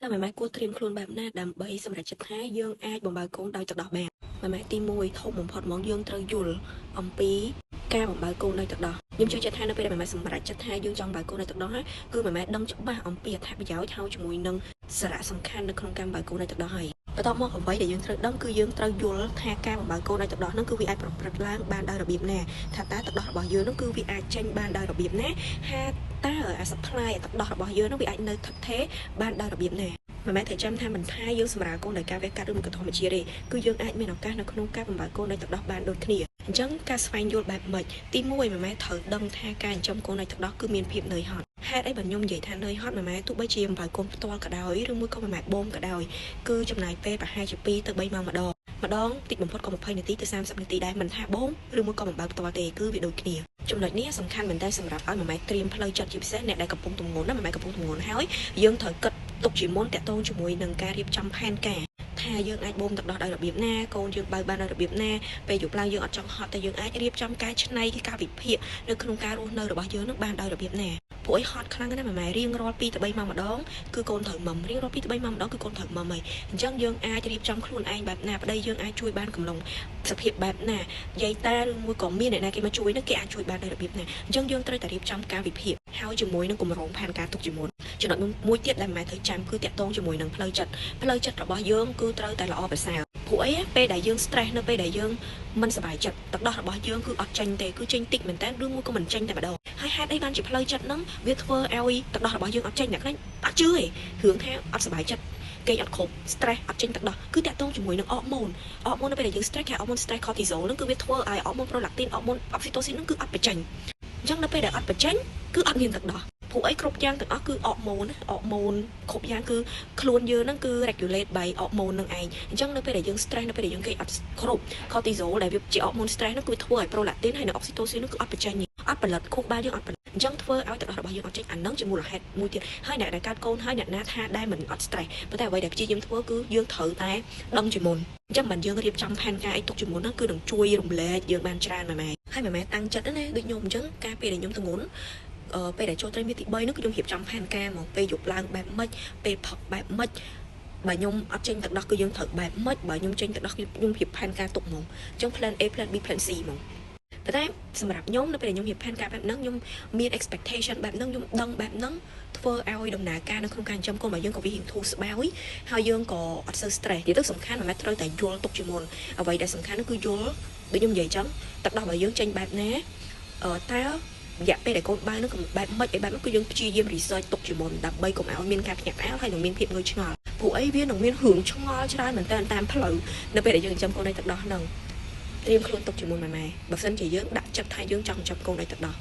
តែម៉ែគួរត្រៀមខ្លួនបែបណាដើម្បីសម្រាប់ចិត្តថាយើងអាចបំរើកូនដោយទឹកដោះបានម៉ែទី1ធំបំផុតហ្មងយើងត្រូវយល់អំពីការបំរើកូនដោយទឹកដោះខ្ញុំជឿជាក់ថានៅពេលដែលម៉ែសម្រាប់ចិត្តថាយើងចង់បំរើកូនដោយទឹកដោះគឺម៉ែដឹងច្បាស់អំពីអត្ថប្រយោជន៍ហើយជាមួយនឹងសារៈសំខាន់នៅក្នុងការបំរើកូនដោយទឹកដោះហើយបន្ទាប់មកអ្វីដែលយើងត្រូវដឹងគឺយើងត្រូវយល់ថាការបំរើកូនដោយទឹកដោះហ្នឹងគឺវាអាចប្រព្រឹត្តឡើងបានដោយរបៀបណាថាតើទឹកដោះរបស់យើងហ្នឹងគឺវាអាចចេញបានដោយរបៀបណាហាតើអា supply ទឹកដោះរបស់យើងហ្នឹងវាអាចនៅថិតថេរបានដោយរបៀបណាម៉ែត្រូវចាំថាមិនថាយើងសម្រាប់កូនដោយការវះកាត់ឬមួយក៏ធម្មជាតិទេគឺយើងអាចមានឱកាសនៅក្នុងការបំរើកូនដោយទឹកដោះបានដូចគ្នាអញ្ចឹងការស្វែងយល់បែបម៉េចទី1ម៉ែត្រូវដឹងថាការចិញ្ចឹមកូនដោយទឹកដោះគឺមានភាពនឿយហត់ហេតុអីបើខ្ញុំនិយាយថានឿយហត់ម៉ែទោះបីជាបំរើកូនផ្ទាល់ក៏ដោយឬមួយក៏ម៉ែបូមក៏ដោយគឺចំណាយពេលប្រហែលជា2ទៅ3ម៉ោងម្ដងតិចបំផុតក៏20នាទីទៅ30នាទីដែរមិនថាបូមឬមួយក៏បំបើផ្ទាល់ទេគឺវាដូចគ្នាចំណុចនេះសំខាន់មែនតើសម្រាប់ឲ្យម៉ែត្រៀមផ្លូវចិត្តជាពិសេសអ្នកដែលកំពុងទម្ងន់ណាម៉ែកំពុងទម្ងន់ហើយយើងត្រូវគិតទុកជាមុនតាក់ទងជាមួយនឹងការរៀបចំផែនការថាយើងអាចបូមទឹកដោះដោយរបៀបណាកូនយើងបើបានដោយរបៀបណាពេលយប់ឡើងយើងអត់ចង់ហត់តែយើងអាចរៀបចំការច្នៃការវិភាគនៅក្នុងការរស់នៅរបស់យើងនឹងបានដោយរបៀបណាព្រោះឲ្យហត់ខ្លាំងណាស់ម៉ែរៀងរាល់2ទៅ3ម៉ោងម្ដងគឺកូនត្រូវមឹមរៀងរាល់2ទៅ3ម៉ោងម្ដងគឺកូនត្រូវមឹមហើយអញ្ចឹងយើងអាចរៀបចំខ្លួនឯងបែបណាប្តីយើងអាចជួយបានកំឡុងសភាពបែបណាយាយតាឬមួយក៏មានអ្នកណាគេមកជួយនោះគេអាចជួយបានដោយរបៀបណាអញ្ចឹងយើងត្រូវតែរៀបចំការវិភាគហើយជាមួយនឹងគម្រោងផែនការទុកជាមុនចំណុចមួយទៀតដែលម៉ែត្រូវចាំគឺតាក់ទងជាមួយនឹងផ្លូវចិត្តរបស់យើងគឺត្រូវតែល្អប្រសើរព្រោះអីពេលដែលយើង stress នៅពេលដែលយើងមិនសប្បាយចិត្តទឹកដោះរបស់យើងគឺអត់ចេញទេគឺចេញតិចមែនតើឬមួយក៏មិនចេញតែម្ដងហើយហេតុអីបានជាផ្លូវចិត្តហ្នឹងវាធ្វើឲ្យទឹកដោះរបស់យើងអត់ចេញអ្នកខ្លះអត់ជឿទេរឿងថាអត់សប្បាយចិត្តគេអត់គ្រប់ stress អត់ចេញទឹកដោះគឺតាក់ទងជាមួយនឹងអរម៉ូននៅពេលដែលយើង stress គេអរម៉ូន stress cortisol ហ្នឹងគឺវាធ្វើឲ្យអរម៉ូន prolactin អរម៉ូន oxytocin ហ្នឹងគឺអត់បញ្ចេញអញ្ចឹងនៅពេលដែលអត់បញ្ចេញគឺអត់មានទឹកដោះព្រោះអីគ្រប់យ៉ាងទាំងអស់គឺអរម៉ូនគ្រប់យ៉ាងគឺខ្លួនយើងហ្នឹងគឺ regulate by អរម៉ូនហ្នឹងឯងអញ្ចឹងនៅពេលដែលយើង stress នៅពេលដែលយើងគេអត់គ្រប់ cortisol ដែលវាជាអរម៉ូន stress ហ្នឹងគឺធ្វើឲ្យ prolactin ហើយនិង oxytocin ហ្នឹងគឺអត់បញ្ចេញអត់ផលិតខួរក្បាលយើងអត់ផលិតអញ្ចឹងធ្វើឲ្យទឹកដោះរបស់យើងអត់ចេញអាហ្នឹងជាមូលហេតុមួយទៀតហើយអ្នកដែលកើតកូនហើយអ្នកណាថាដែលមិនអត់ stress ប៉ុន្តែអ្វីដែលព្យាយាមធ្វើគឺយើងត្រូវតែដឹងជាមុនអញ្ចឹងមិនយើងរៀបចំផែនការអីទុកជាមុនហ្នឹងគឺនឹងជួយរំលែកយើងបានច្រើនម៉ែហើយម៉ែតាំងចិត្តណាដូចខ្ញុំអញ្ចឹងការពេលដែលខ្ញុំធ្ងន់ពេលដែលចូលត្រីមាសទី3នោះខ្ញុំរៀបចំផែនការមកពេលយប់ឡើងបែបម៉េចពេលផឹកបែបម៉េចបើខ្ញុំអត់ចេញទឹកដោះគឺយើងត្រូវបែបម៉េចបើខ្ញុំចេញទឹកដោះគឺខ្ញុំរៀបផែនការទុកហ្មងអញ្ចឹង plan A plan B plan C ហ្មងតែសម្រាប់ខ្ញុំនៅពេលដែលខ្ញុំរៀបផែនការបែបហ្នឹងខ្ញុំមាន expectation បែបហ្នឹងខ្ញុំដឹងបែបហ្នឹងធ្វើឲ្យដំណើរការនៅក្នុងការចិញ្ចឹមកូនរបស់យើងក៏វារៀងធូរស្បើយហើយយើងក៏អត់សូវ stress ទីទៅសំខាន់ម៉ែត្រូវតែយល់ទុកជាមុនអ្វីដែលសំខាន់គឺយល់ដូចខ្ញុំនិយាយចឹងទឹកដោះរបស់យើងចេញបែបណាតើរយៈពេលដែលកូនបើនឹងបែបម៉េចឯបែបហ្នឹងគឺយើងព្យាយាម research ទុកជាមុនដើម្បីកុំឲ្យមានការភ្ញាក់ផ្អើលហើយនឹងមានភាពងឿឆ្ងល់ព្រោះអីវានឹងមានរឿងឆ្ងល់ច្រើនមែនតើតាមផ្លូវនៅពេលដែលយើងចិញ្ចឹមកូនដោយទឹកដោះហ្នឹងត្រៀមខ្លួនទុកជាមុនម៉ែបើមិនជាយើងដាក់ចិត្តថាយើងចង់ចិញ្ចឹមកូនដោយទឹកដោះ